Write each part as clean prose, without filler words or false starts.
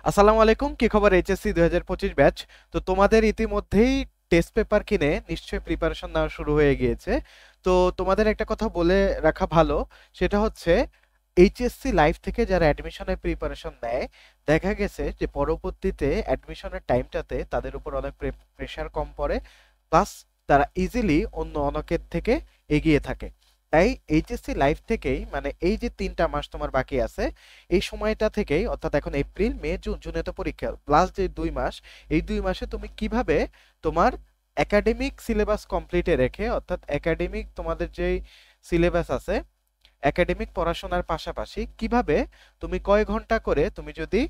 আসসালামু আলাইকুম, কি খবর? HSC 2025 batch. তো তোমাদের ইতিমধ্যেই টেস্ট পেপার কিনে নিশ্চয়ই প্রিপারেশন নেওয়া শুরু হয়ে গিয়েছে। তো তোমাদের একটা কথা বলে রাখা ভালো, সেটা হচ্ছে এইচএসসি লাইফ থেকে যারা অ্যাডমিশনের প্রিপারেশন নেয়, দেখা গেছে যে পরবর্তীতে অ্যাডমিশনের টাইমটাতে তাদের উপর অনেক প্রেশার কম পড়ে, প্লাস তারা ইজিলি অন্য অনেকের থেকে এগিয়ে থাকে। তাই এইচএসসি লাইফ থেকেই, মানে এই যে 3টা মাস তোমার বাকি আছে, এই সময়টা থেকেই, অর্থাৎ এখন এপ্রিল মে জুন, জুনে তো পরীক্ষা, লাস্ট যে 2 মাস, এই 2 মাসে তুমি কিভাবে তোমার একাডেমিক সিলেবাস কমপ্লিটে রেখে, অর্থাৎ একাডেমিক তোমাদের যেই সিলেবাস আছে, একাডেমিক পড়াশোনার পাশাপাশি কিভাবে তুমি কয় ঘন্টা করে তুমি যদি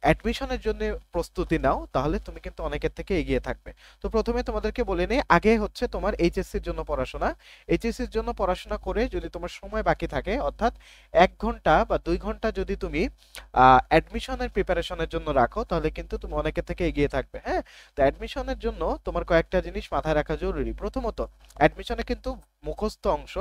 অ্যাডমিশনের জন্য প্রস্তুতি নাও, তাহলে তুমি কিন্তু অনেকের থেকে এগিয়ে থাকবে। তো প্রথমে তোমাদেরকে বলে নেই, আগে হচ্ছে তোমার এইচএসসির জন্য পড়াশোনা। এইচএসসির জন্য পড়াশোনা করে যদি তোমার সময় বাকি থাকে, অর্থাৎ 1 ঘন্টা বা 2 ঘন্টা যদি তুমি অ্যাডমিশনের প্রিপারেশনের জন্য রাখো, তাহলে কিন্তু তুমি অনেকের থেকে এগিয়ে থাকবে। হ্যাঁ, তো অ্যাডমিশনের জন্য তোমার কয়েকটা জিনিস মাথায় রাখা জরুরি। প্রথমত, অ্যাডমিশনে কিন্তু মুখস্থ অংশ,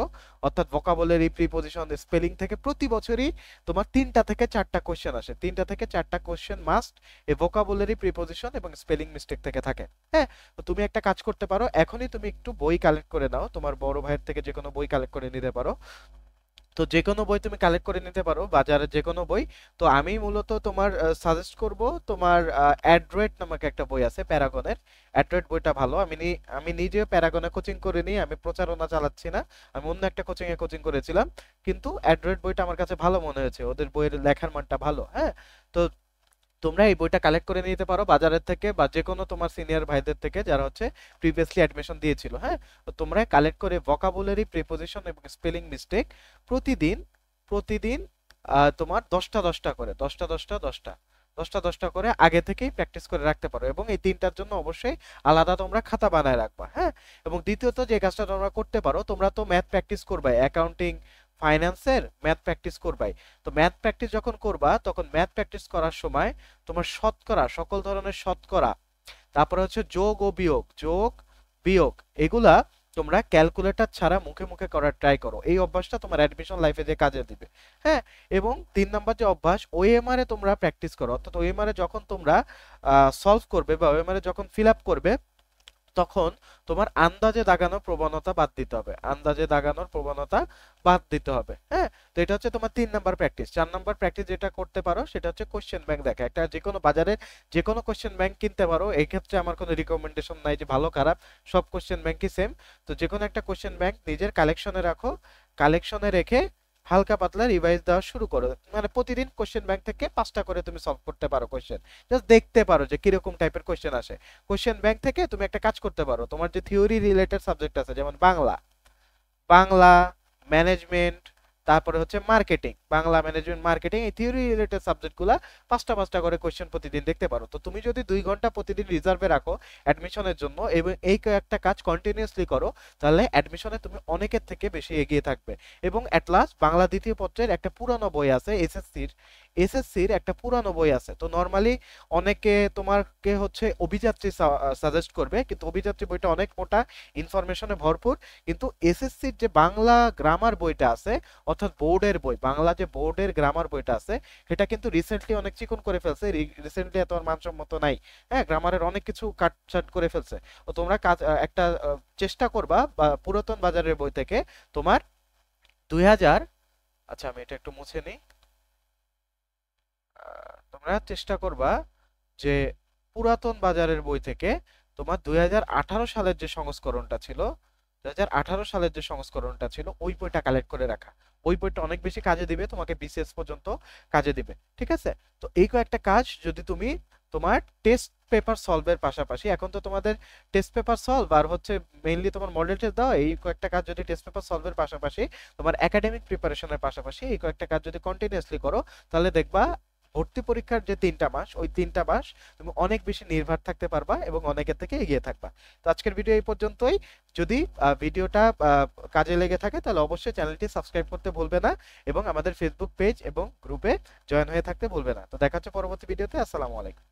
অর্থাৎ ভোকাবুলারি, প্রিপজিশন, স্পেলিং থেকে প্রতি বছরই তোমার 3টা থেকে 4টা কোশ্চেন আসে। 3টা থেকে 4টা কোশ্চেন মাস্ট এই ভোকাবুলারি, প্রিপজিশন এবং স্পেলিং মিস্টেক থেকে থাকে। হ্যাঁ, তো তুমি একটা কাজ করতে পারো, এখনই তুমি একটু বই কালেক্ট করে নাও, তোমার বড় ভাইয়ের থেকে যে কোনো বই কালেক্ট করে নিতে পারো। তো যে কোনো বই তুমি কালেক্ট করে নিতে পারো, বাজারে যে কোনো বই। তো আমি মূলত তোমার সাজেস্ট করব, তোমার অ্যাড্রয়েড নামক একটা বই আছে প্যারাগনের। অ্যাড্রয়েড বইটা ভালো। আমি নিজেও প্যারাগনে কোচিং করে নিই, আমি প্রচারণা চালাচ্ছি না, আমি অন্য একটা কোচিং করেছিলাম। কিন্তু অ্যাড্রয়েড বইটা আমার কাছে ভালো মনে হয়েছে, ওদের বইয়ের লেখার মানটা ভালো। হ্যাঁ, তো তোমরা এই বইটা কালেক্ট করে নিতে পারো বাজারের থেকে, বা যে কোনো তোমার সিনিয়র ভাইদের থেকে যারা হচ্ছে প্রিভিয়াসলি অ্যাডমিশন দিয়েছিল। হ্যাঁ, তো তোমরা কালেক্ট করে ভোকাবুলারি, প্রিপোজিশন এবং স্পেলিং মিস্টেক প্রতিদিন প্রতিদিন তোমার 10টা 10টা করে, 10টা 10টা 10টা করে আগে থেকেই প্র্যাকটিস করে রাখতে পারো, এবং এই 3টার জন্য অবশ্যই আলাদা তোমরা খাতা বানায় রাখবা। হ্যাঁ, এবং দ্বিতীয়ত যে কাজটা তোমরা করতে পারো, তোমরা তো ম্যাথ প্র্যাকটিস করবে, অ্যাকাউন্টিং ফাইন্যান্সের ম্যাথ প্র্যাকটিস করবাই। তো ম্যাথ প্র্যাকটিস যখন করবা, তখন ম্যাথ প্র্যাকটিস করার সময় তোমার শতকরা, সকল ধরনের শতকরা, তারপরে হচ্ছে যোগ বিয়োগ, এগুলা তোমরা ক্যালকুলেটর ছাড়া মুখে মুখে করার ট্রাই করো। এই অভ্যাসটা তোমার অ্যাডমিশন লাইফে যে কাজে দিবে। হ্যাঁ, এবং 3 নাম্বার যে অভ্যাস, ওএমআর এ তোমরা প্র্যাকটিস করো, অর্থাৎ ওএমআর এ যখন তোমরা সলভ করবে বা ওএমআর এ যখন ফিল আপ করবে, তখন তোমার আন্দাজে দাগানোর প্রবণতা বাদ দিতে হবে, আন্দাজে দাগানোর প্রবণতা বাদ দিতে হবে। হ্যাঁ, তো এটা হচ্ছে তোমার 3 নাম্বার প্র্যাকটিস। 4 নাম্বার প্র্যাকটিস যেটা করতে পারো, সেটা হচ্ছে কোশ্চেন ব্যাংক দেখা। একটা যে কোনো বাজারে যে কোনো কোশ্চেন ব্যাংক কিনতে পারো, এই ক্ষেত্রে আমার কোনো রিকমেন্ডেশন নাই যে ভালো খারাপ, সব কোশ্চেন ব্যাংকই সেম। তো যে কোনো একটা কোশ্চেন ব্যাংক নিজের কালেকশনে রাখো, কালেকশনে রেখে হালকা পাতলা রিভাইজ দেওয়া শুরু করো। মানে প্রতিদিন কোশ্চেন ব্যাংক থেকে 5টা করে তুমি সলভ করতে পারো কোশ্চেন, জাস্ট দেখতে পারো যে কিরকম টাইপের কোশ্চেন আসে। কোশ্চেন ব্যাংক থেকে তুমি একটা কাজ করতে পারো, তোমার যে থিওরি রিলেটেড সাবজেক্ট আছে, যেমন বাংলা, বাংলা ম্যানেজমেন্ট, তারপরে হচ্ছে মার্কেটিং, বাংলা ম্যানেজমেন্ট মার্কেটিং, এই থিওরি রিলেটেড সাবজেক্টগুলা 5টা 5টা করে কোশ্চেন প্রতিদিন দেখতে পারো। তো তুমি যদি 2 ঘন্টা প্রতিদিন রিজার্ভে রাখো অ্যাডমিশনের জন্য, এবং এই কয়েকটা কাজ কন্টিনিউয়াসলি করো, তাহলে অ্যাডমিশনে তুমি অনেকের থেকে বেশি এগিয়ে থাকবে। এবং অ্যাট লাস্ট, বাংলা দ্বিতীয় পত্রের একটা পুরানো বই আছে, এসএসসির একটা পুরানো বই আছে। তো নর্মালি অনেকে তোমাকে হচ্ছে অভিযাত্রী সাজেস্ট করবে, কিন্তু অভিযাত্রী বইটা অনেক মোটা, ইনফরমেশনে ভরপুর। কিন্তু এসএসসির যে বাংলা গ্রামার বইটা আছে, অর্থাৎ বোর্ডের বই, বাংলা যে বোর্ডের গ্রামার বইটা আছে, সেটা কিন্তু রিসেন্টলি অনেক চিকন করে ফেলছে, রিসেন্টলি এত আর মানসম্মত নাই। হ্যাঁ, গ্রামারের অনেক কিছু কাটছাট করে ফেলছে। তো তোমরা কাজ একটা চেষ্টা করবা, বা পুরাতন বাজারের বই থেকে তোমার 2000, আচ্ছা আমি এটা একটু মুছে নিই। তোমরা চেষ্টা করবা যে পুরাতন বাজারের বই থেকে তোমার 2018 সালের যে সংস্করণটা ছিল, 2018 সালের যে সংস্করণটা ছিল, ওই বইটা কালেক্ট করে রাখা। ওই বইটা অনেক বেশি কাজে দিবে, তোমাকে বিসিএস পর্যন্ত কাজে দিবে। ঠিক আছে, তো এই কয়েকটা কাজ যদি তুমি তোমার টেস্ট পেপার সলভের পাশাপাশি, এখন তো তোমাদের টেস্ট পেপার সলভ আর হচ্ছে মেইনলি তোমার মডেল টেস্ট দাও, এই কয়েকটা কাজ যদি টেস্ট পেপার সলভের পাশাপাশি, তোমার একাডেমিক প্রিপারেশনের পাশাপাশি এই কয়েকটা কাজ যদি কন্টিনিউয়াসলি করো, তাহলে দেখবা ভর্তি পরীক্ষার যে 3টা মাস, ওই 3টা মাস তুমি অনেক বেশি নির্ভর থাকতে পারবা এবং অনেকের থেকে এগিয়ে থাকবা। তো আজকের ভিডিও এই পর্যন্তই। যদি ভিডিওটা কাজে লেগে থাকে, তাহলে অবশ্যই চ্যানেলটি সাবস্ক্রাইব করতে ভুলবে না, এবং আমাদের ফেসবুক পেজ এবং গ্রুপে জয়েন হয়ে থাকতে ভুলবে না। তো দেখা হচ্ছে পরবর্তী ভিডিওতে। আসসালামু আলাইকুম।